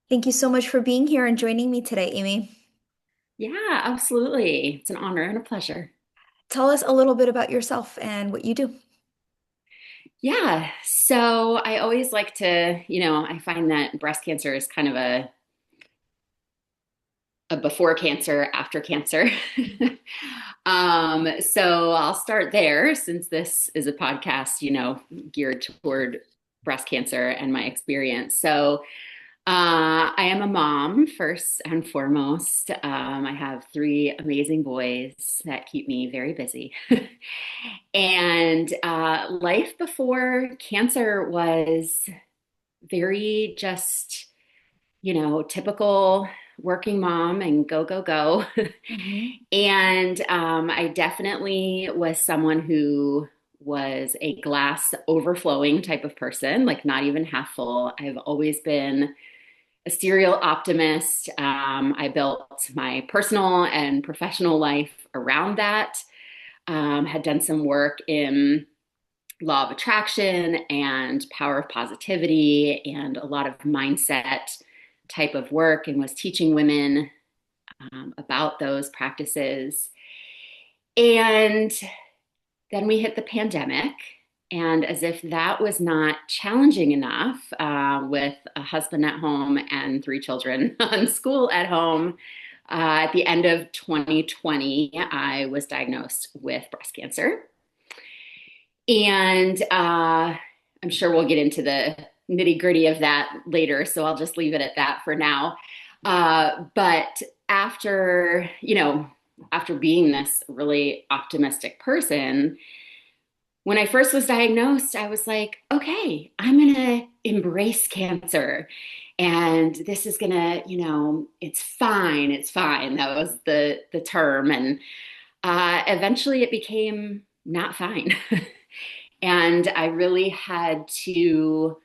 Thank you so much for being here and joining me today, Amy. Yeah, absolutely. It's an honor and a pleasure. Tell us a little bit about yourself and what you do. Yeah, so I always like to, I find that breast cancer is kind of a before cancer, after cancer. So I'll start there since this is a podcast, geared toward breast cancer and my experience. I am a mom first and foremost. I have three amazing boys that keep me very busy. And life before cancer was very just, typical working mom and go, go, go. Hmm. And I definitely was someone who was a glass overflowing type of person, like not even half full. I've always been a serial optimist. I built my personal and professional life around that. Had done some work in law of attraction and power of positivity and a lot of mindset type of work and was teaching women about those practices. And then we hit the pandemic. And as if that was not challenging enough, with a husband at home and three children on school at home, at the end of 2020, I was diagnosed with breast cancer. And I'm sure we'll get into the nitty gritty of that later. So I'll just leave it at that for now. But after, after being this really optimistic person, when I first was diagnosed, I was like, okay, I'm going to embrace cancer. And this is going to, it's fine. It's fine. That was the term. And eventually it became not fine. And I really had to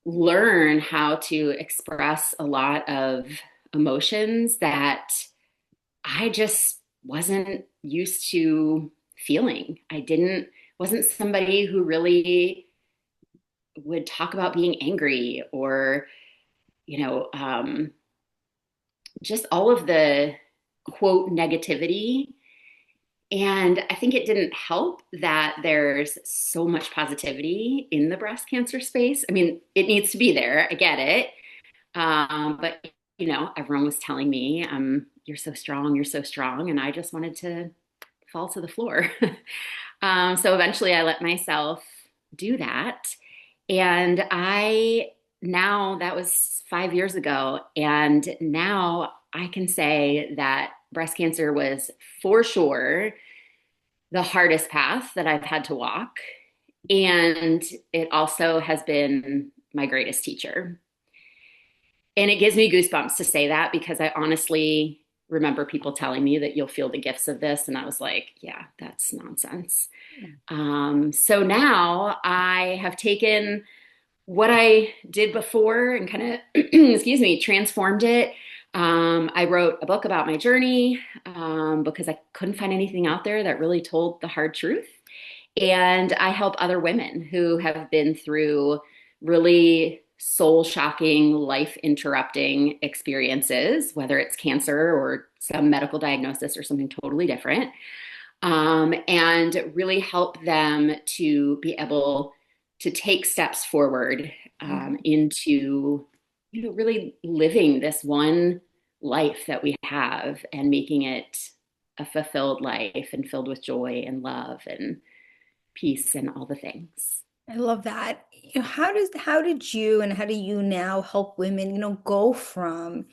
learn how to express a lot of emotions that I just wasn't used to feeling. Wasn't somebody who really would talk about being angry or, you know, um, just all of the quote negativity. And I think it didn't help that there's so much positivity in the breast cancer space. I mean, it needs to be there. I get it. But, everyone was telling me, you're so strong, you're so strong. And I just wanted to fall to the floor. So eventually I let myself do that. And now that was 5 years ago. And now I can say that breast cancer was for sure the hardest path that I've had to walk. And it also has been my greatest teacher. And it gives me goosebumps to say that because I honestly remember people telling me that you'll feel the gifts of this. And I was like, yeah, that's nonsense. So now I have taken what I did before and kind of, excuse me, transformed it. I wrote a book about my journey because I couldn't find anything out there that really told the hard truth. And I help other women who have been through really soul shocking, life interrupting experiences, whether it's cancer or some medical diagnosis or something totally different, and really help them to be able to take steps forward into really living this one life that we have and making it a fulfilled life and filled with joy and love and peace and all the things. I love that. How did you and how do you now help women, go from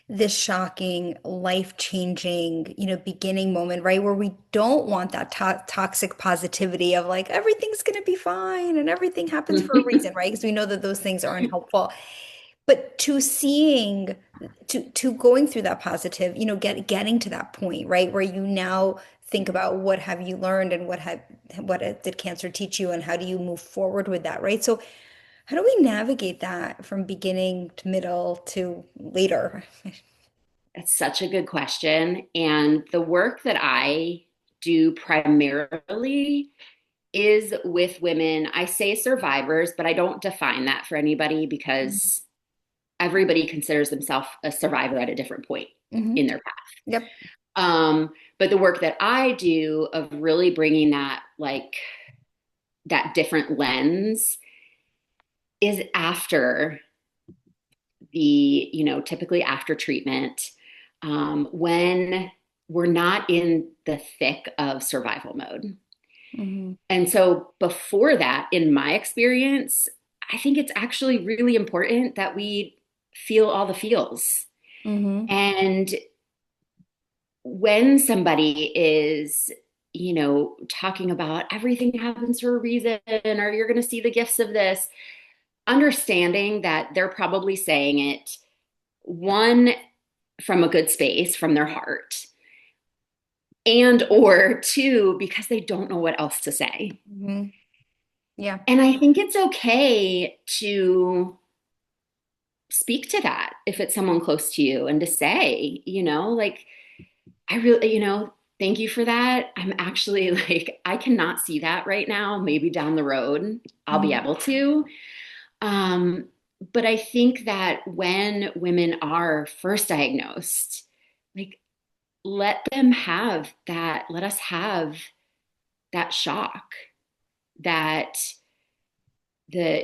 this shocking, life-changing, beginning moment, right? Where we don't want that toxic positivity of like everything's going to be fine and everything happens for a reason, right? Because we know that those things aren't helpful. But to seeing to going through that positive, getting to that point, right, where you now think about what have you learned and did cancer teach you and how do you move forward with that, right? So how do we navigate that from beginning to middle to later? It's such a good question. And the work that I do primarily is with women. I say survivors, but I don't define that for anybody because everybody considers themselves a survivor at a different point Hmm. in their path. Yep. But the work that I do of really bringing that, like, that different lens is after typically after treatment, when we're not in the thick of survival mode. Hmm. And so before that, in my experience, I think it's actually really important that we feel all the feels. Hmm. And when somebody is, talking about everything happens for a reason, or you're going to see the gifts of this, understanding that they're probably saying it, one, from a good space, from their heart, and or two, because they don't know what else to say. Hmm. Yeah. And I think it's okay to speak to that if it's someone close to you, and to say, like, I really, thank you for that. I'm actually like, I cannot see that right now. Maybe down the road, I'll be Hmm. able to. Um, but I think that when women are first diagnosed, like, let them have that, let us have that shock, that the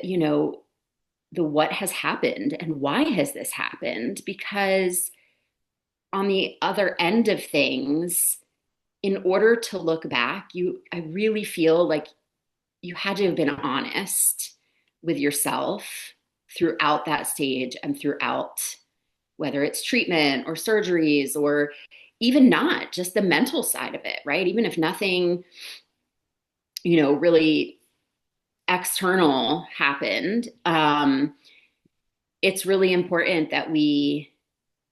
what has happened and why has this happened? Because on the other end of things, in order to look back, I really feel like you had to have been honest with yourself throughout that stage and throughout, whether it's treatment or surgeries, or even not just the mental side of it, right? Even if nothing, really external happened, it's really important that we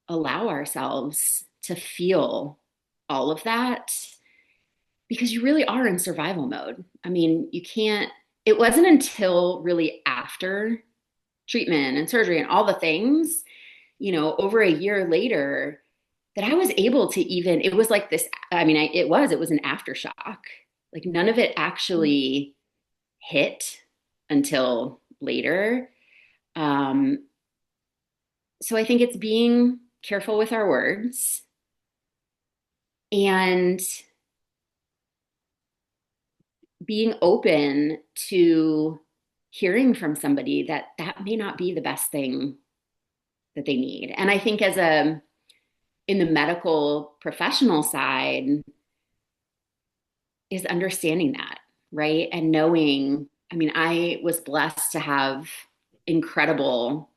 allow ourselves to feel all of that, because you really are in survival mode. I mean, you can't, it wasn't until really after treatment and surgery and all the things, over a year later, that I was able to even, it was like this, I mean, it was an aftershock. Like, none of it actually hit until later. Um, so I think it's being careful with our words, and being open to hearing from somebody that that may not be the best thing that they need. And I think in the medical professional side, is understanding that, right? And knowing, I mean, I was blessed to have incredible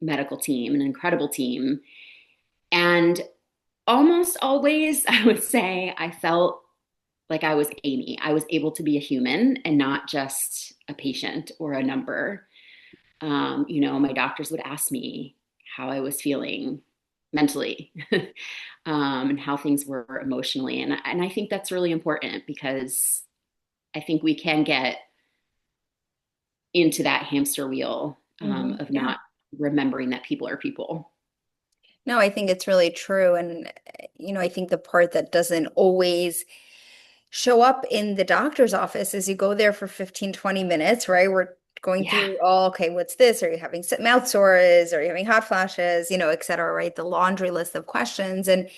medical team, an incredible team. And almost always, I would say, I felt like I was Amy. I was able to be a human and not just a patient or a number. My doctors would ask me how I was feeling mentally, and how things were emotionally. And I think that's really important, because I think we can get into that hamster wheel, Hmm. of Yeah. not remembering that people are people. No, I think it's really true. And, I think the part that doesn't always show up in the doctor's office is you go there for 15, 20 minutes, right? We're going Yeah, through, oh, okay, what's this? Are you having mouth sores? Are you having hot flashes? Et cetera, right? The laundry list of questions. And,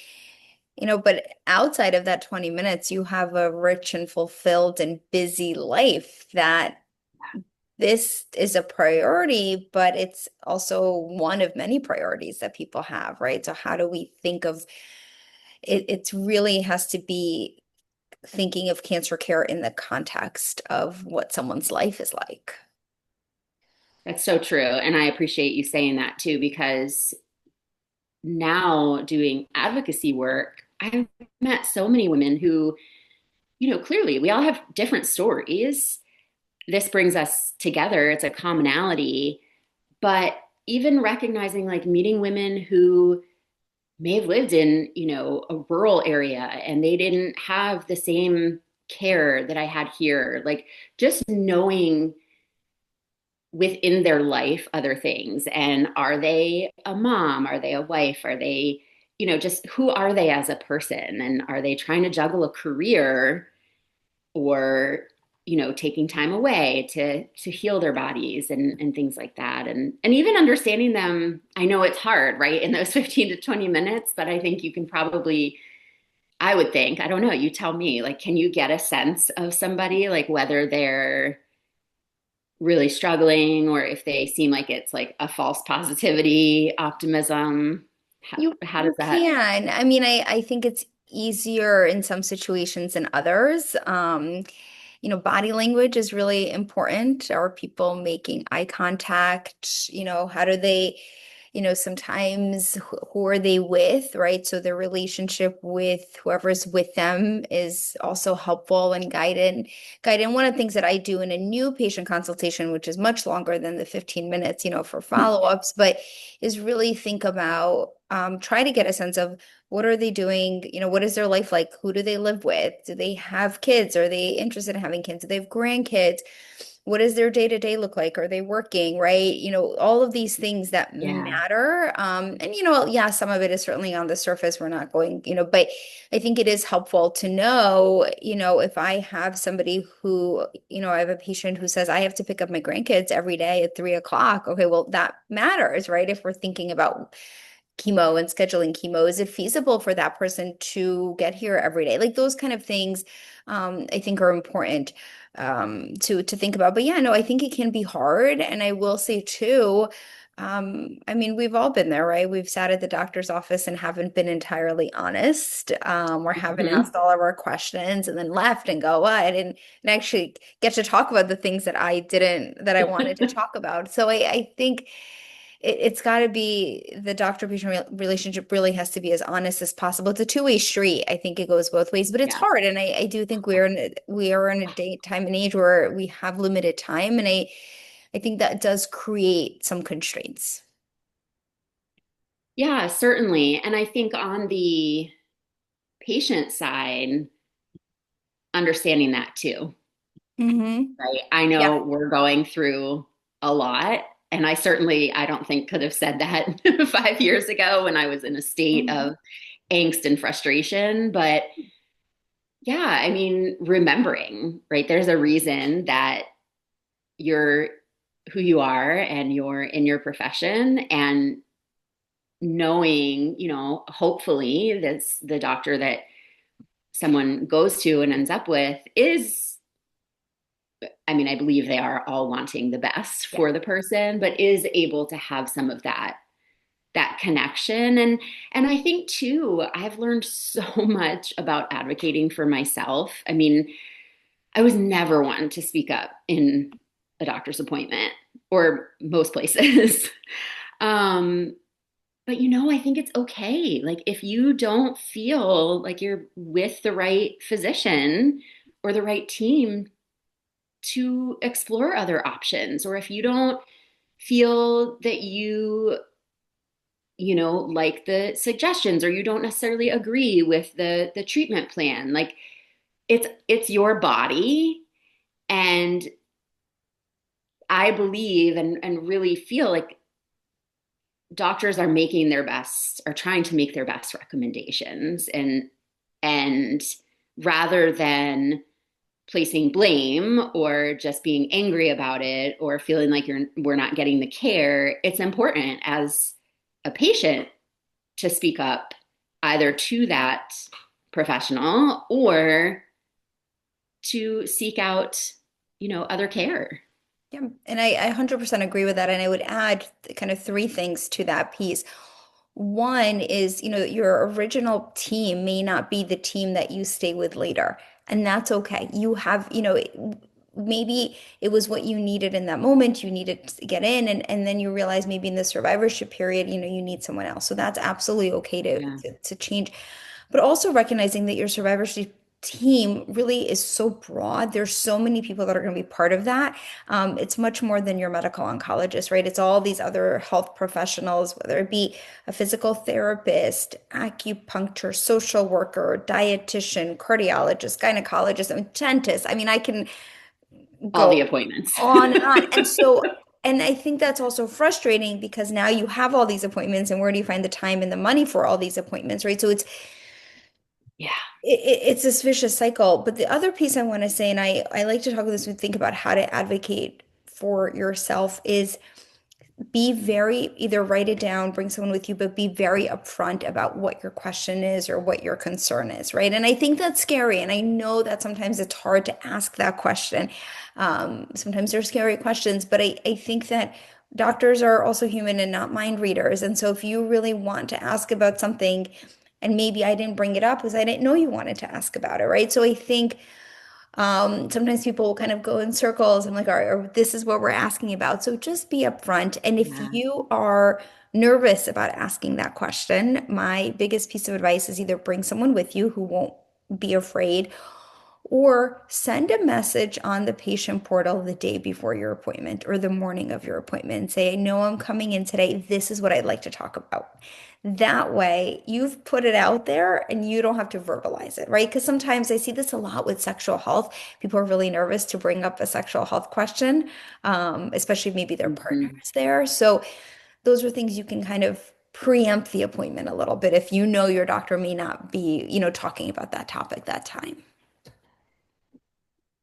but outside of that 20 minutes, you have a rich and fulfilled and busy life that this is a priority, but it's also one of many priorities that people have, right? So how do we think of it? It's really has to be thinking of cancer care in the context of what someone's life is like. that's so true. And I appreciate you saying that too, because now doing advocacy work, I've met so many women who, clearly we all have different stories. This brings us together, it's a commonality. But even recognizing, like, meeting women who may have lived in, a rural area, and they didn't have the same care that I had here, like, just knowing within their life other things. And are they a mom? Are they a wife? Are they, just who are they as a person? And are they trying to juggle a career, or taking time away to heal their bodies and things like that. And even understanding them, I know it's hard, right? In those 15 to 20 minutes, but I think you can probably, I would think, I don't know, you tell me, like, can you get a sense of somebody, like whether they're really struggling or if they seem like it's like a false positivity, optimism? How does You that? can. I mean, I think it's easier in some situations than others. Body language is really important. Are people making eye contact? How do they, sometimes who are they with, right? So their relationship with whoever's with them is also helpful and guided. One of the things that I do in a new patient consultation, which is much longer than the 15 minutes, for follow-ups, but is really think about try to get a sense of what are they doing? What is their life like? Who do they live with? Do they have kids? Are they interested in having kids? Do they have grandkids? What does their day-to-day look like? Are they working, right? All of these things that Yeah. matter. And yeah, some of it is certainly on the surface. We're not going, but I think it is helpful to know, if I have somebody who, I have a patient who says, I have to pick up my grandkids every day at 3 o'clock. Okay, well, that matters, right? If we're thinking about chemo and scheduling chemo, is it feasible for that person to get here every day? Like those kind of things, I think are important to think about. But yeah, no, I think it can be hard. And I will say too, I mean, we've all been there, right? We've sat at the doctor's office and haven't been entirely honest, or haven't Mhm. asked all of our questions and then left and go, well, I didn't and actually get to talk about the things that I wanted to talk about. So I think it's got to be the doctor-patient relationship really has to be as honest as possible. It's a two-way street. I think it goes both ways, but it's Yeah. hard. And I do think we are in a day time and age where we have limited time, and I think that does create some constraints. Yeah, certainly. And I think on the patient side, understanding that too, Hmm. right? I Yeah. know we're going through a lot, and I don't think could have said that 5 years ago when I was in a state Hmm. of angst and frustration. But yeah, I mean, remembering, right? There's a reason that you're who you are and you're in your profession, and knowing, hopefully that's the doctor that someone goes to and ends up with is, I mean, I believe they are all wanting the best Yeah. for the person, but is able to have some of that connection. And I think too, I've learned so much about advocating for myself. I mean, I was never one to speak up in a doctor's appointment or most places. um, but I think it's okay. Like if you don't feel like you're with the right physician or the right team to explore other options, or if you don't feel that like the suggestions, or you don't necessarily agree with the treatment plan, like it's your body. And I believe and really feel like doctors are making their best, are trying to make their best recommendations, and rather than placing blame or just being angry about it or feeling like we're not getting the care, it's important as a patient to speak up either to that professional or to seek out, other care. Yeah, and I 100% agree with that. And I would add kind of three things to that piece. One is, your original team may not be the team that you stay with later, and that's okay. You have, maybe it was what you needed in that moment. You needed to get in, and then you realize maybe in the survivorship period, you need someone else. So that's absolutely okay Yeah. to change. But also recognizing that your survivorship team really is so broad. There's so many people that are going to be part of that. It's much more than your medical oncologist, right? It's all these other health professionals, whether it be a physical therapist, acupuncture, social worker, dietitian, cardiologist, gynecologist, I mean, dentist. I mean, I can All go the appointments. on and on. And I think that's also frustrating because now you have all these appointments, and where do you find the time and the money for all these appointments, right? So Yeah. It's this vicious cycle. But the other piece I want to say, and I like to talk about this and think about how to advocate for yourself, is be very, either write it down, bring someone with you, but be very upfront about what your question is or what your concern is, right? And I think that's scary. And I know that sometimes it's hard to ask that question. Sometimes they're scary questions, but I think that doctors are also human and not mind readers. And so if you really want to ask about something, and maybe I didn't bring it up because I didn't know you wanted to ask about it, right? So I think sometimes people will kind of go in circles. I'm like, all right, or this is what we're asking about. So just be upfront. And if Yeah. you are nervous about asking that question, my biggest piece of advice is either bring someone with you who won't be afraid, or send a message on the patient portal the day before your appointment or the morning of your appointment and say, I know I'm coming in today. This is what I'd like to talk about. That way, you've put it out there and you don't have to verbalize it, right? Because sometimes I see this a lot with sexual health. People are really nervous to bring up a sexual health question, especially if maybe their partner Mhm. is there. So, those are things you can kind of preempt the appointment a little bit if you know your doctor may not be, talking about that topic that time.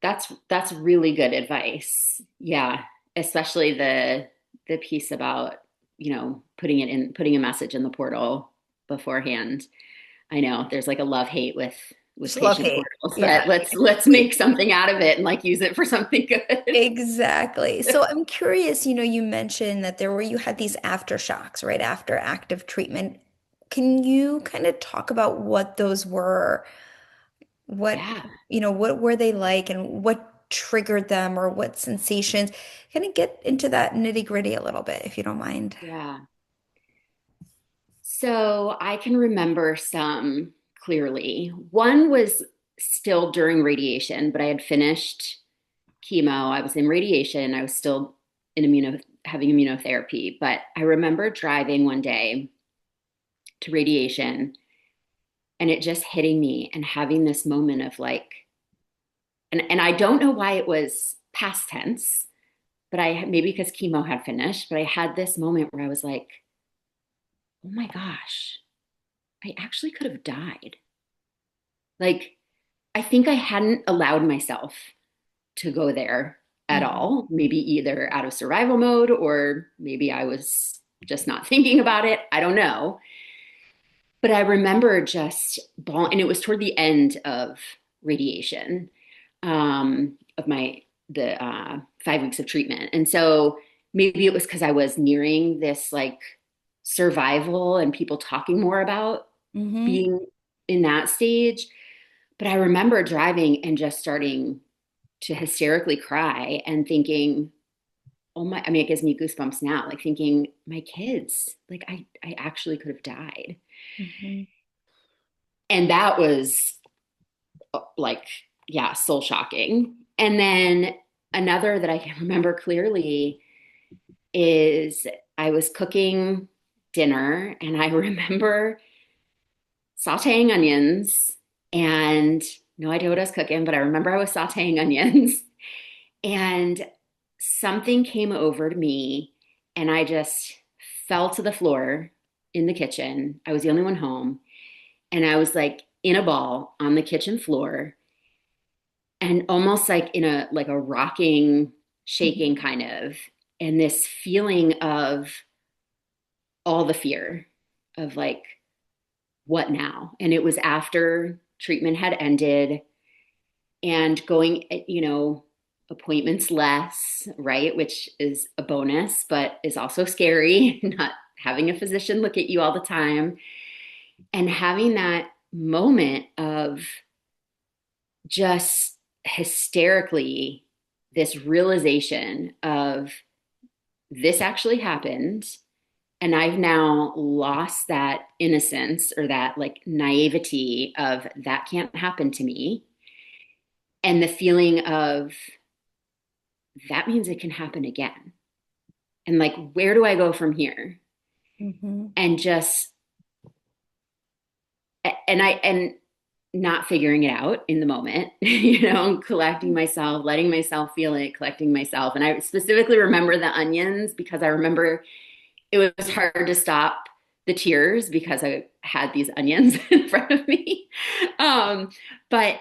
That's really good advice. Yeah, especially the piece about, putting a message in the portal beforehand. I know there's like a love-hate with Just love patient hate. portals, Yeah, but let's make something out of it and like use it for something good. exactly. So I'm curious, you mentioned that you had these aftershocks right after active treatment. Can you kind of talk about what those were? What, Yeah, what were they like and what triggered them or what sensations? Kind of get into that nitty-gritty a little bit, if you don't mind. yeah. So I can remember some clearly. One was still during radiation, but I had finished chemo. I was in radiation. I was still having immunotherapy. But I remember driving one day to radiation and it just hitting me and having this moment of like, and I don't know why it was past tense, but maybe because chemo had finished, but I had this moment where I was like, oh my gosh, I actually could have died. Like, I think I hadn't allowed myself to go there at Mhm. all, maybe either out of survival mode or maybe I was just not thinking about it. I don't know. But I remember just bawling, and it was toward the end of radiation, of the 5 weeks of treatment. And so maybe it was because I was nearing this like survival and people talking more about Hmm. being in that stage. But I remember driving and just starting to hysterically cry and thinking, oh my, I mean, it gives me goosebumps now, like thinking, my kids, like I actually could have died. Hmm. And that was like, yeah, soul shocking. And then another that I can remember clearly is I was cooking dinner and I remember sauteing onions and no idea what I was cooking, but I remember I was sauteing onions and something came over to me and I just fell to the floor in the kitchen. I was the only one home and I was like in a ball on the kitchen floor and almost like in a rocking, shaking kind of, and this feeling of all the fear of like, what now? And it was after treatment had ended and going, appointments less, right? Which is a bonus, but is also scary, not having a physician look at you all the time and having that moment of just hysterically this realization of this actually happened and I've now lost that innocence or that like naivety of that can't happen to me and the feeling of that means it can happen again and like where do I go from here Hmm. and just and not figuring it out in the moment, collecting myself, letting myself feel it, collecting myself. And I specifically remember the onions because I remember it was hard to stop the tears because I had these onions in front of me. Um, but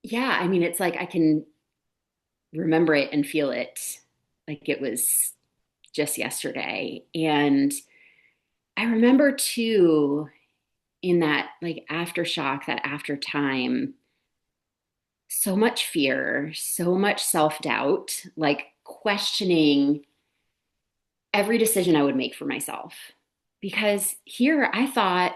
yeah, I mean, it's like I can remember it and feel it like it was just yesterday. And I remember too, in that like aftershock, that after time, so much fear, so much self doubt, like questioning every decision I would make for myself. Because here I thought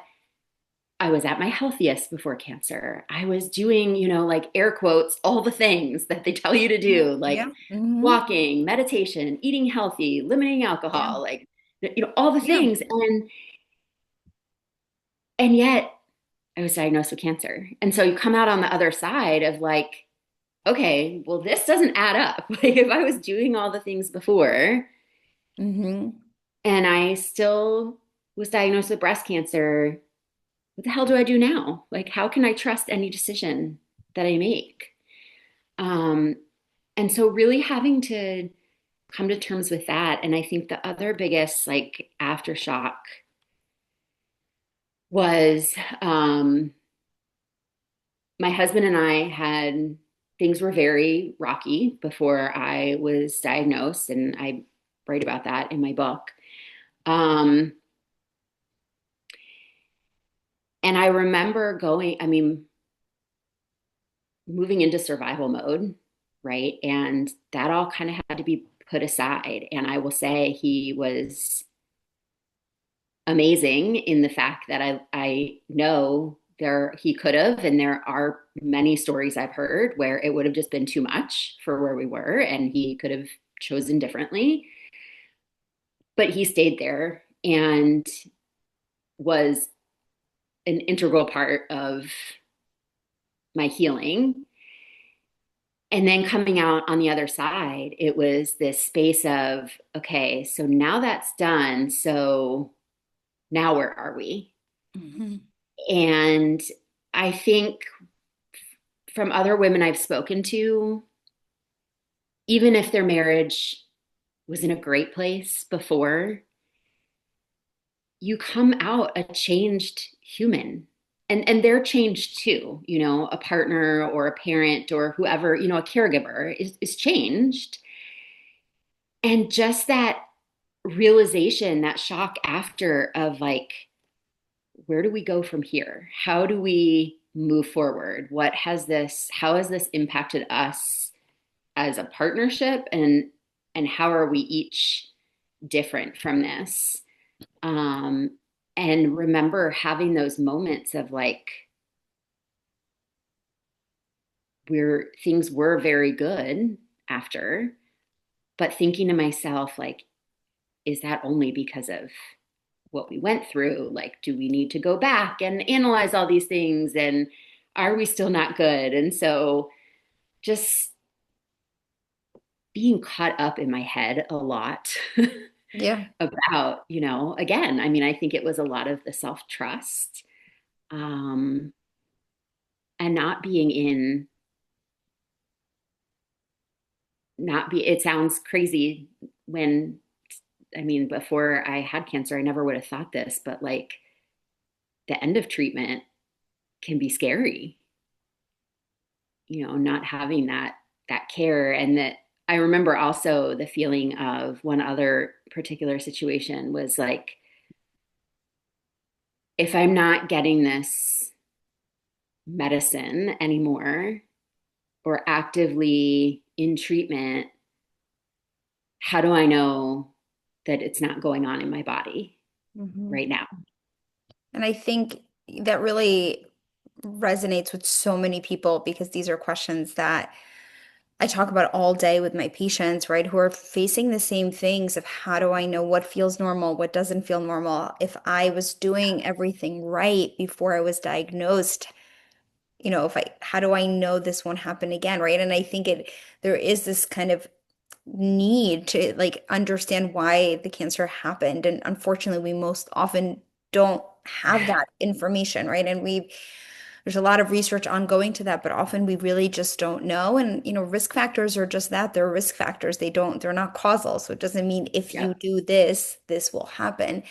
I was at my healthiest before cancer. I was doing, like air quotes, all the things that they tell you to Yeah. do, like Yeah. Hmm. walking, meditation, eating healthy, limiting Yeah. alcohol, like, all the Yeah. things. And yet I was diagnosed with cancer. And so you come out on the other side of like, okay, well, this doesn't add up. Like if I was doing all the things before Hmm. and I still was diagnosed with breast cancer, what the hell do I do now? Like, how can I trust any decision that I make? Um, and so really having to come to terms with that. And I think the other biggest like aftershock was my husband and I had things were very rocky before I was diagnosed, and I write about that in my book. Um, and I remember I mean, moving into survival mode, right? And that all kind of had to be put aside. And I will say he was amazing in the fact that I know he could have, and there are many stories I've heard where it would have just been too much for where we were, and he could have chosen differently. But he stayed there and was an integral part of my healing. And then coming out on the other side, it was this space of, okay, so now that's done. So now where are we? Hmm. And I think from other women I've spoken to, even if their marriage was in a great place before, you come out a changed human. And they're changed too, a partner or a parent or whoever, a caregiver is changed. And just that realization, that shock after of like, where do we go from here? How do we move forward? How has this impacted us as a partnership, and how are we each different from this? Um, and remember having those moments of like, things were very good after, but thinking to myself, like, is that only because of what we went through? Like, do we need to go back and analyze all these things? And are we still not good? And so just being caught up in my head a lot Yeah. about, again, I mean, I think it was a lot of the self trust, um, and it sounds crazy when, I mean, before I had cancer, I never would have thought this, but like the end of treatment can be scary, not having that care. And that I remember also the feeling of one other particular situation was like, if I'm not getting this medicine anymore or actively in treatment, how do I know that it's not going on in my body Hmm. right now? And I think that really resonates with so many people because these are questions that I talk about all day with my patients, right, who are facing the same things of how do I know what feels normal, what doesn't feel normal? If I was doing everything right before I was diagnosed, if I, how do I know this won't happen again, right? And I think there is this kind of need to like understand why the cancer happened. And unfortunately, we most often don't have that information, right? And there's a lot of research ongoing to that, but often we really just don't know. And, risk factors are just that. They're risk factors. They're not causal. So it doesn't mean if you Yep. do this, this will happen.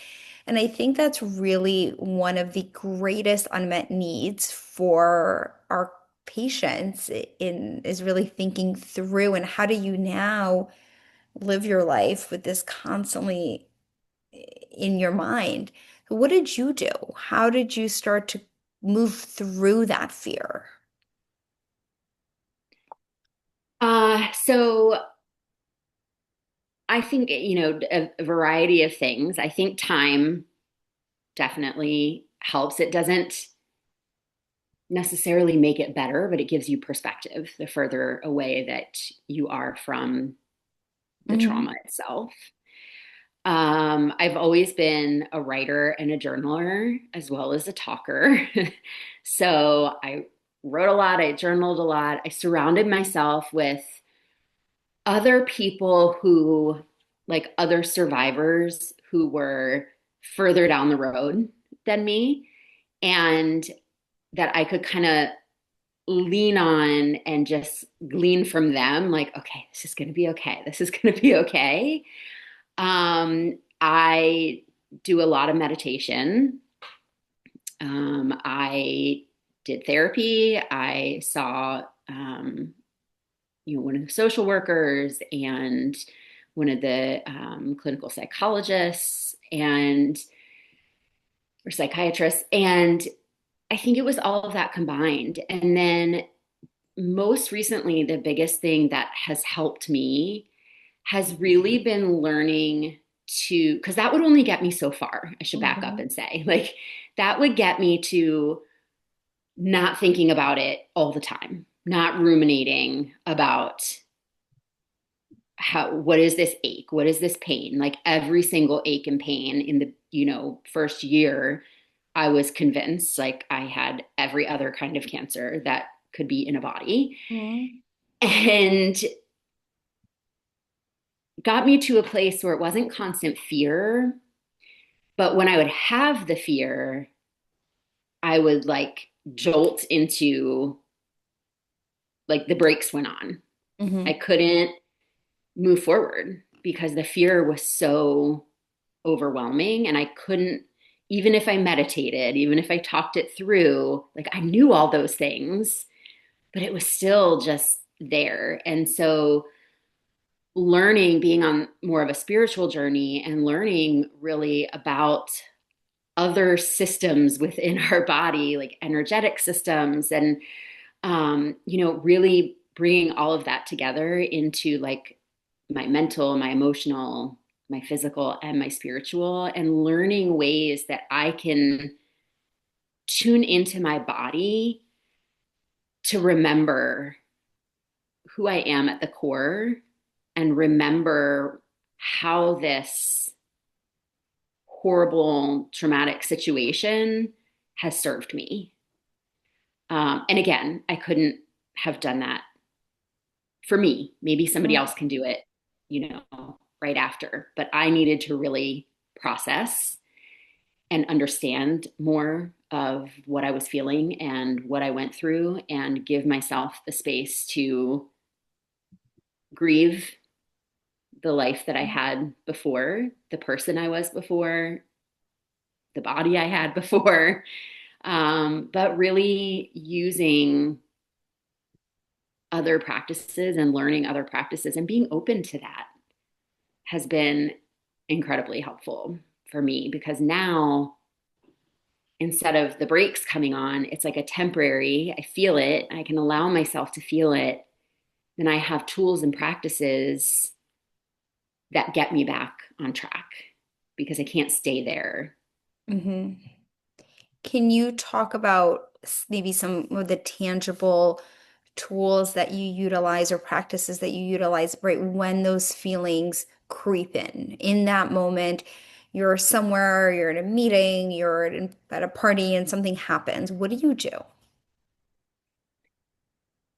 And I think that's really one of the greatest unmet needs for our patients in is really thinking through, and how do you now live your life with this constantly in your mind. What did you do? How did you start to move through that fear? So I think, a variety of things. I think time definitely helps. It doesn't necessarily make it better, but it gives you perspective the further away that you are from the Hmm. trauma itself. I've always been a writer and a journaler as well as a talker. So I wrote a lot, I journaled a lot. I surrounded myself with other people who, like other survivors who were further down the road than me, and that I could kind of lean on and just glean from them, like, okay, this is going to be okay. This is going to be okay. I do a lot of meditation. I did therapy. I saw, one of the social workers and one of the clinical psychologists and or psychiatrists. And I think it was all of that combined. And then most recently, the biggest thing that has helped me has really been learning to, because that would only get me so far. I should back up Hmm. and say, like, that would get me to not thinking about it all the time, not ruminating about what is this ache? What is this pain? Like every single ache and pain in the, first year, I was convinced like I had every other kind of cancer that could be in a body. And got me to a place where it wasn't constant fear, but when I would have the fear, I would like jolt into like the brakes went on. I Hmm. couldn't move forward because the fear was so overwhelming and I couldn't, even if I meditated, even if I talked it through, like I knew all those things, but it was still just there. And so learning, being on more of a spiritual journey and learning really about other systems within our body, like energetic systems, and really bringing all of that together into like my mental, my emotional, my physical, and my spiritual, and learning ways that I can tune into my body to remember who I am at the core and remember how this horrible traumatic situation has served me. And again, I couldn't have done that for me. Maybe somebody else can do it, right after. But I needed to really process and understand more of what I was feeling and what I went through and give myself the space to grieve the life that I had before, the person I was before, the body I had before, but really using other practices and learning other practices and being open to that has been incredibly helpful for me because now instead of the brakes coming on, it's like a temporary, I feel it, I can allow myself to feel it. Then I have tools and practices that get me back on track because I can't stay there. Hmm. Can you talk about maybe some of the tangible tools that you utilize or practices that you utilize right when those feelings creep in that moment? You're somewhere, you're in a meeting, at a party, and something happens. What do you do?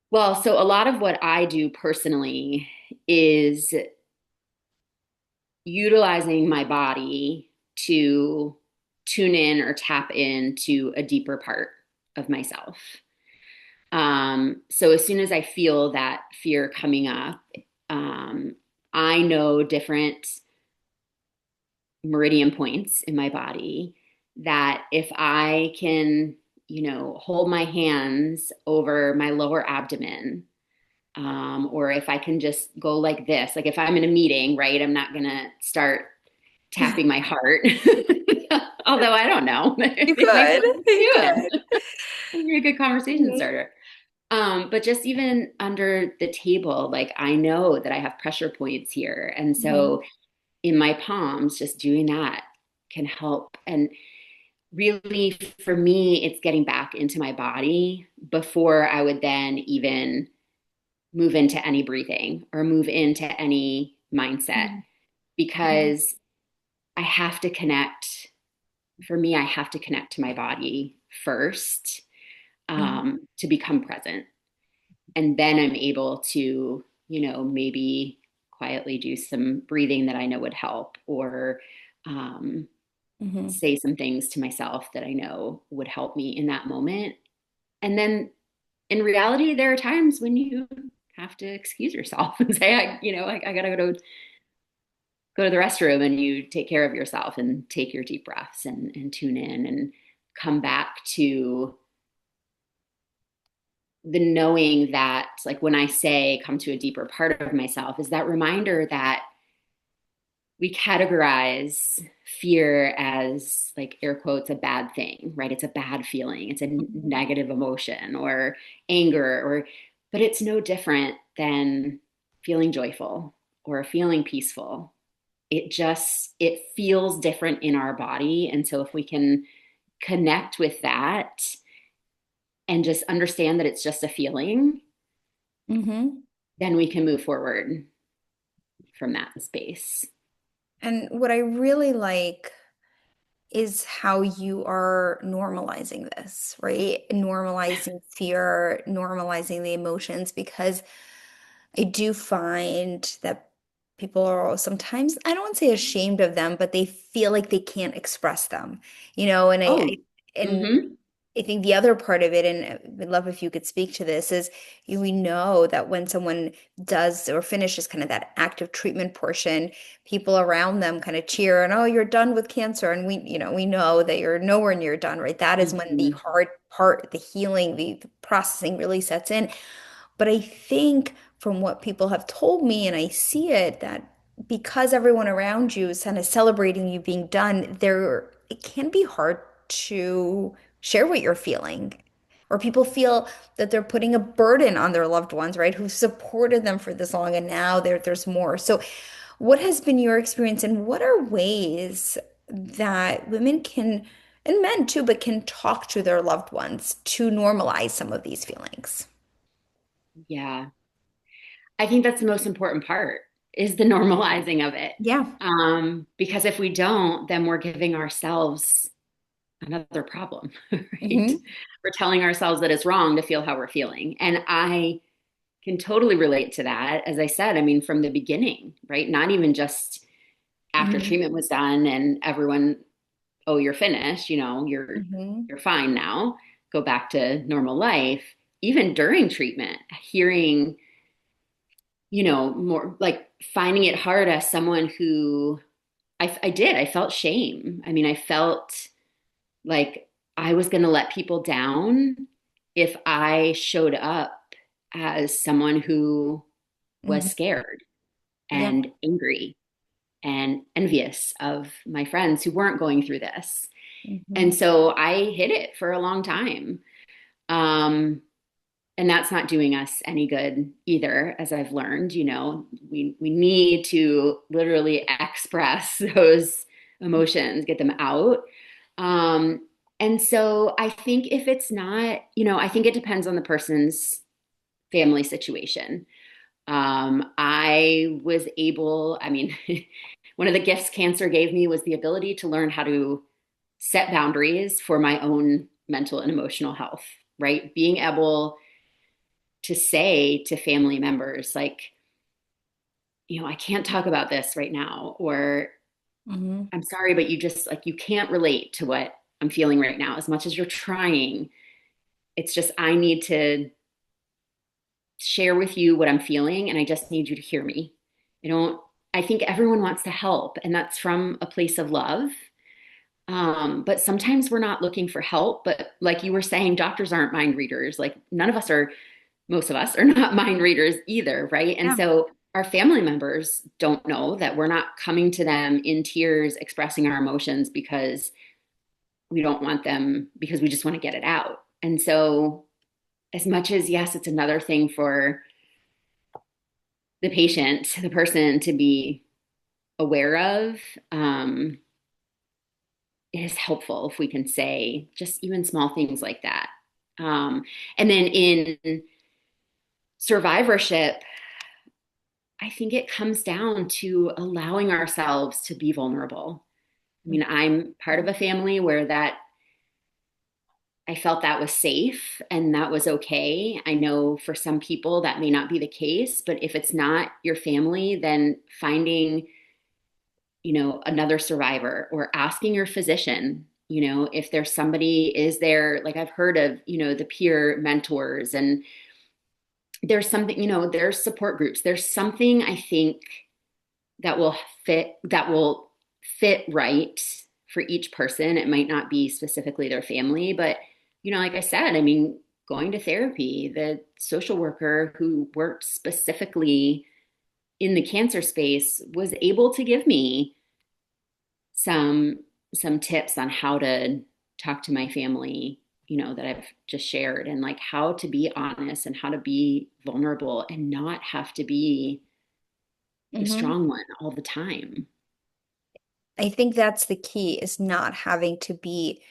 Well, so a lot of what I do personally is utilizing my body to tune in or tap into a deeper part. of myself. So as soon as I feel that fear coming up, um, I know different meridian points in my body that if I can, hold my hands over my lower abdomen, or if I can just go like this, like if I'm in a meeting, right, I'm not going to start tapping my heart. Although I don't know, You it might could. feel good You too. could. It'd be a good conversation Mhm. starter. But just even under the table, like I know that I have pressure points here. And Mhm. so in my palms, just doing that can help. And really, for me, it's getting back into my body before I would then even move into any breathing or move into any mindset Mhm. Mhm. because I have to connect. For me, I have to connect to my body first, Mhm. to become present. And then I'm able to, maybe quietly do some breathing that I know would help, or um, Mhm. say some things to myself that I know would help me in that moment. And then in reality, there are times when you have to excuse yourself and say, I gotta go to the restroom, and you take care of yourself and take your deep breaths and tune in and come back to the knowing that, like, when I say come to a deeper part of myself, is that reminder that we categorize fear as, like, air quotes, a bad thing, right? It's a bad feeling, it's a Mhm. negative emotion, or anger, but it's no different than feeling joyful or feeling peaceful. It feels different in our body. And so if we can connect with that and just understand that it's just a feeling, Mhm. then we can move forward from that space. And what I really like is how you are normalizing this, right? Normalizing fear, normalizing the emotions, because I do find that people are sometimes, I don't want to say ashamed of them, but they feel like they can't express them, and Oh, and mm-hmm, I think the other part of it, and I would love if you could speak to this, is we know that when someone does or finishes kind of that active treatment portion, people around them kind of cheer and, oh, you're done with cancer. And we know that you're nowhere near done, right? That is when the mm-hmm. hard part, the healing, the processing really sets in. But I think from what people have told me, and I see it, that because everyone around you is kind of celebrating you being done, it can be hard to share what you're feeling. Or people feel that they're putting a burden on their loved ones, right? Who've supported them for this long, and now there's more. So, what has been your experience, and what are ways that women can, and men too, but can talk to their loved ones to normalize some of these feelings? Yeah. I think that's the most important part, is the normalizing of it. Yeah. Because if we don't, then we're giving ourselves another problem, right? Hmm. We're telling ourselves that it's wrong to feel how we're feeling. And I can totally relate to that. As I said, I mean, from the beginning, right? Not even just after Hmm. treatment was done and everyone, oh, you're finished, Hmm. you're fine now, go back to normal life. Even during treatment, hearing, more like finding it hard as someone who I felt shame. I mean, I felt like I was going to let people down if I showed up as someone who was Hmm. scared Yeah. and angry and envious of my friends who weren't going through this. And Hmm. so I hid it for a long time. Um, and that's not doing us any good either, as I've learned. We need to literally express those emotions, get them out. Um, and so I think if it's not, I think it depends on the person's family situation. I was able, I mean, one of the gifts cancer gave me was the ability to learn how to set boundaries for my own mental and emotional health, right? Being able to say to family members, like, I can't talk about this right now, or Hmm. I'm sorry, but you just, like, you can't relate to what I'm feeling right now as much as you're trying. It's just, I need to share with you what I'm feeling, and I just need you to hear me. I don't, I think everyone wants to help, and that's from a place of love. But sometimes we're not looking for help. But like you were saying, doctors aren't mind readers. Like none of us are, most of us are not mind readers either, right? And Yeah. so our family members don't know that we're not coming to them in tears, expressing our emotions because we don't want them, because we just want to get it out. And so, as much as, yes, it's another thing for the patient, the person to be aware of, it is helpful if we can say just even small things like that. And then in survivorship, I think it comes down to allowing ourselves to be vulnerable. I mean, I'm part of a family where that I felt that was safe and that was okay. I know for some people that may not be the case, but if it's not your family, then finding, another survivor or asking your physician, if there's somebody, is there, like I've heard of, the peer mentors, and there's something, there's support groups. There's something I think that will fit right for each person. It might not be specifically their family, but like I said, I mean, going to therapy, the social worker who worked specifically in the cancer space was able to give me some some tips on how to talk to my family, that I've just shared, and like how to be honest and how to be vulnerable and not have to be the Hmm. strong one all the time. I think that's the key is not having to be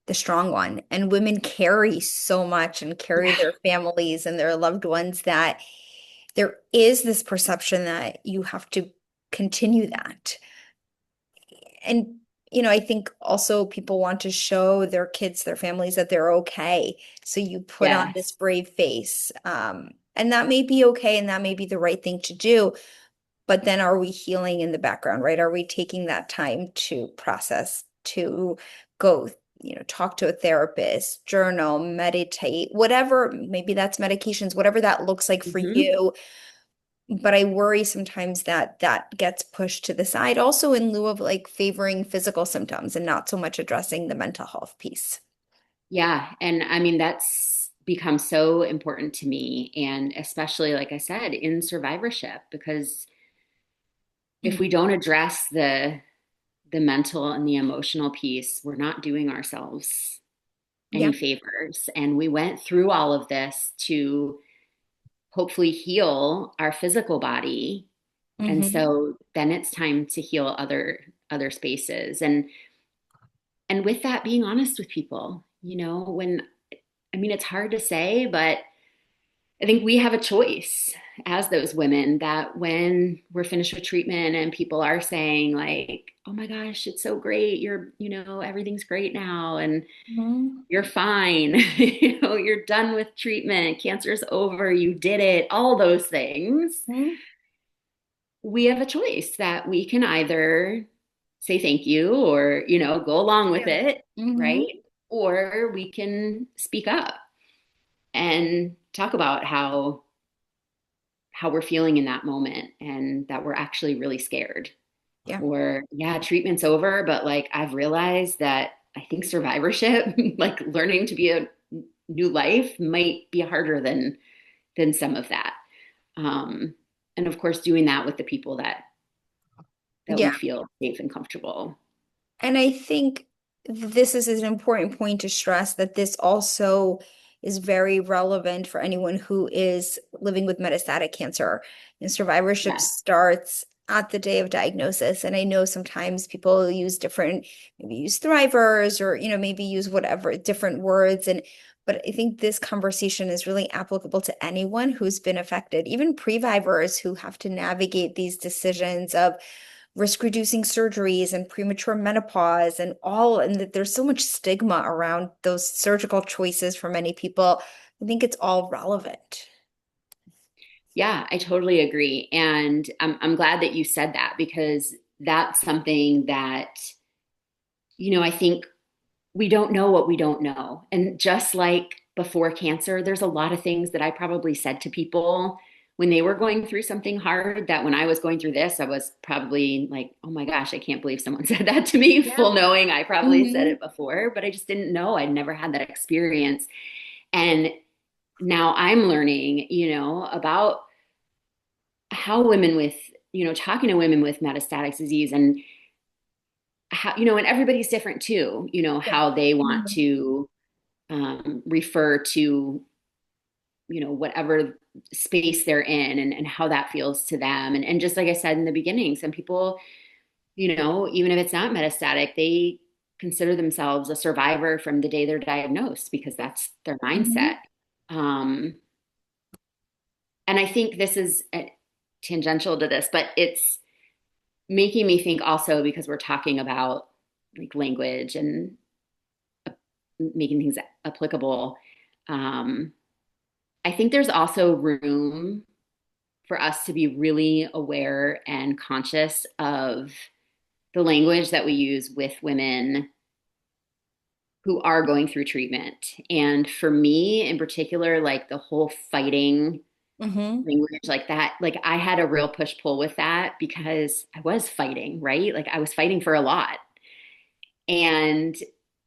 the strong one. And women carry so much and carry Yeah. their families and their loved ones that there is this perception that you have to continue that. And, I think also people want to show their kids, their families that they're okay. So you put on this Yes. brave face. And that may be okay and that may be the right thing to do. But then are we healing in the background, right? Are we taking that time to process, to go, talk to a therapist, journal, meditate, whatever, maybe that's medications, whatever that looks like for Hmm. you. But I worry sometimes that that gets pushed to the side, also in lieu of like favoring physical symptoms and not so much addressing the mental health piece. Yeah. And I mean, that's become so important to me. And especially, like I said, in survivorship, because if Mm. we don't address the mental and the emotional piece, we're not doing ourselves Yeah. any favors. And we went through all of this to hopefully heal our physical body. And Hmm. so then it's time to heal other spaces. And with that, being honest with people, when, I mean, it's hard to say, but I think we have a choice as those women that when we're finished with treatment and people are saying like, oh my gosh, it's so great. Everything's great now and Hmm. you're fine. You're done with treatment. Cancer's over. You did it. All those things. Hmm. We have a choice that we can either say thank you or, go along with Yeah. it, Hmm. right? Or we can speak up and talk about how we're feeling in that moment and that we're actually really scared. Yeah. Or, yeah, treatment's over, but like I've realized that I think survivorship, like learning to be a new life might be harder than some of that. Um, and of course, doing that with the people that we Yeah. feel safe and comfortable. And I think this is an important point to stress that this also is very relevant for anyone who is living with metastatic cancer. And survivorship Yeah. starts at the day of diagnosis. And I know sometimes people use different, maybe use thrivers or, maybe use whatever different words. But I think this conversation is really applicable to anyone who's been affected, even previvors who have to navigate these decisions of risk reducing surgeries and premature menopause and all, and that there's so much stigma around those surgical choices for many people. I think it's all relevant. Yeah, I totally agree. And I'm glad that you said that because that's something that, I think we don't know what we don't know. And just like before cancer, there's a lot of things that I probably said to people when they were going through something hard that when I was going through this, I was probably like, oh my gosh, I can't believe someone said that to me, Yeah. full knowing I probably said Hmm. it before, but I just didn't know. I'd never had that experience. And now I'm learning, about how women with, talking to women with metastatic disease and how, and everybody's different too, Yeah. how they want Mhm. to refer to, whatever space they're in and how that feels to them. And just like I said in the beginning, some people, even if it's not metastatic, they consider themselves a survivor from the day they're diagnosed because that's their mindset. Mhm. Um, and I think this is tangential to this, but it's making me think also because we're talking about like language and making things applicable. Um, I think there's also room for us to be really aware and conscious of the language that we use with women who are going through treatment. And for me in particular, like the whole fighting Mhm. language like that, like I had a real push pull with that because I was fighting, right? Like I was fighting for a lot. And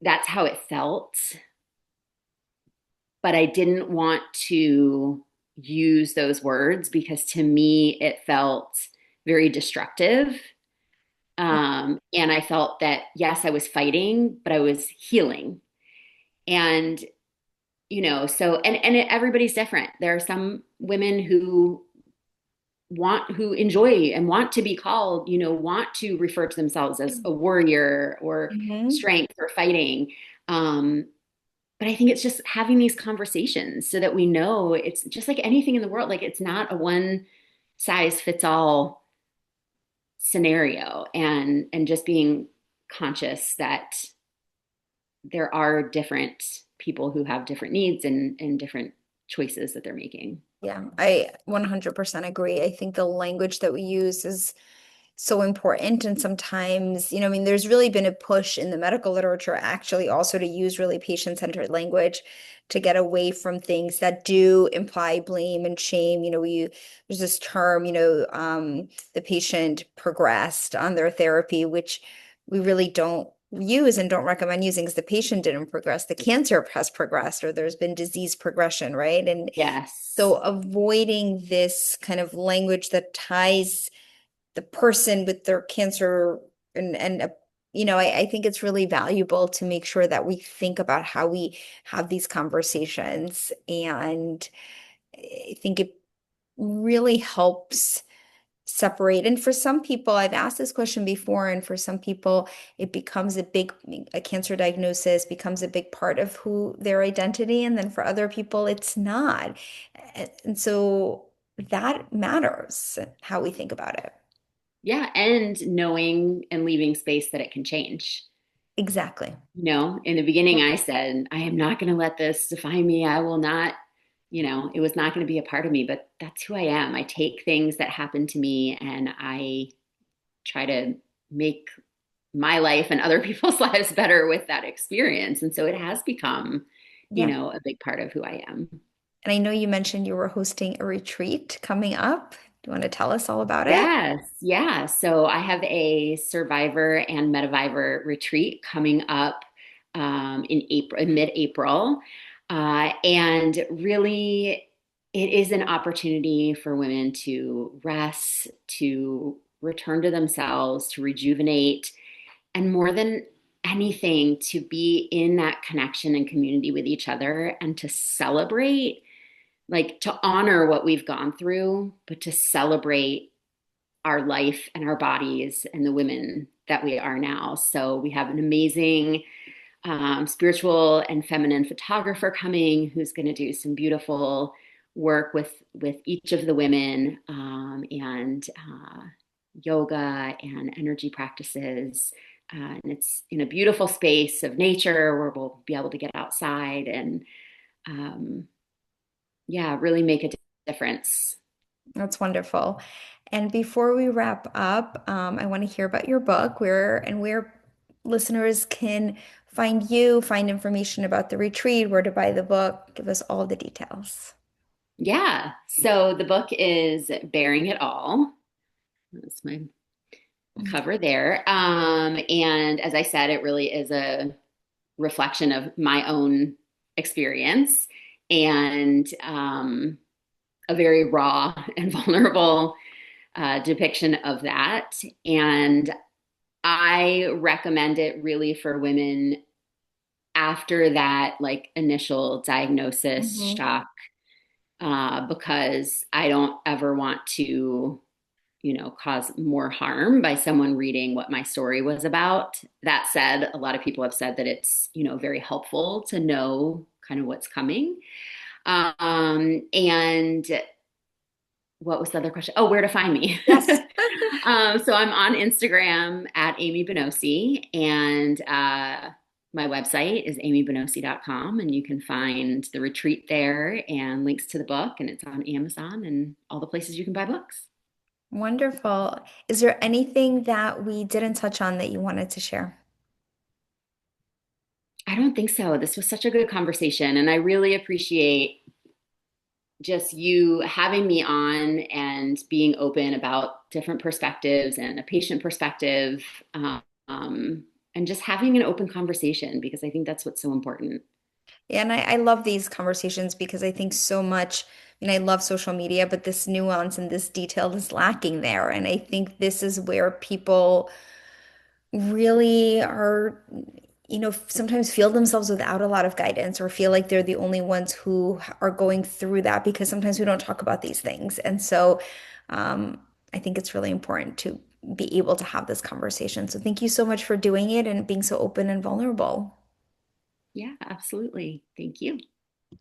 that's how it felt. But I didn't want to use those words because to me it felt very destructive. And I felt that, yes, I was fighting, but I was healing. And, everybody's different. There are some women who enjoy and want to be called, want to refer to themselves as a warrior or Mhm. strength or fighting. Um, but I think it's just having these conversations so that we know it's just like anything in the world. Like it's not a one size fits all scenario and just being conscious that there are different people who have different needs and different choices that they're making. Yeah, I 100% agree. I think the language that we use is so important. And sometimes, I mean, there's really been a push in the medical literature actually also to use really patient-centered language to get away from things that do imply blame and shame. There's this term, the patient progressed on their therapy, which we really don't use and don't recommend using because the patient didn't progress. The cancer has progressed or there's been disease progression, right? And Yes. so avoiding this kind of language that ties the person with their cancer and I think it's really valuable to make sure that we think about how we have these conversations. And I think it really helps separate. And for some people, I've asked this question before, and for some people, it becomes a cancer diagnosis becomes a big part of who their identity. And then for other people, it's not. And so that matters how we think about it. Yeah. And knowing and leaving space that it can change. Exactly. In the beginning, I said, I am not going to let this define me. I will not, it was not going to be a part of me, but that's who I am. I take things that happen to me and I try to make my life and other people's lives better with that experience. And so it has become, Yeah. a big part of who I am. And I know you mentioned you were hosting a retreat coming up. Do you want to tell us all about it? Yes, yeah. So I have a survivor and metavivor retreat coming up in April, in mid-April, and really, it is an opportunity for women to rest, to return to themselves, to rejuvenate, and more than anything, to be in that connection and community with each other and to celebrate, like to honor what we've gone through, but to celebrate our life and our bodies and the women that we are now. So we have an amazing spiritual and feminine photographer coming who's going to do some beautiful work with each of the women and yoga and energy practices. And it's in a beautiful space of nature where we'll be able to get outside and um, yeah, really make a difference. That's wonderful. And before we wrap up, I want to hear about your book. Where listeners can find you, find information about the retreat, where to buy the book. Give us all the details. Yeah. So the book is Bearing It All. That's my cover there. And as I said, it really is a reflection of my own experience and a very raw and vulnerable depiction of that. And I recommend it really for women after that, like initial diagnosis Mhm. shock, because I don't ever want to, cause more harm by someone reading what my story was about. That said, a lot of people have said that it's, very helpful to know kind of what's coming. And what was the other question? Oh, where to find me. Yes. So I'm on Instagram at Amy Banocy, and my website is amybanocy.com, and you can find the retreat there and links to the book, and it's on Amazon and all the places you can buy books. Wonderful. Is there anything that we didn't touch on that you wanted to share? I don't think so. This was such a good conversation, and I really appreciate just you having me on and being open about different perspectives and a patient perspective, and just having an open conversation because I think that's what's so important. Yeah, and I love these conversations because I think so much, I love social media, but this nuance and this detail is lacking there. And I think this is where people really are, sometimes feel themselves without a lot of guidance or feel like they're the only ones who are going through that because sometimes we don't talk about these things. And so um, I think it's really important to be able to have this conversation. So thank you so much for doing it and being so open and vulnerable. Yeah, absolutely. Thank you.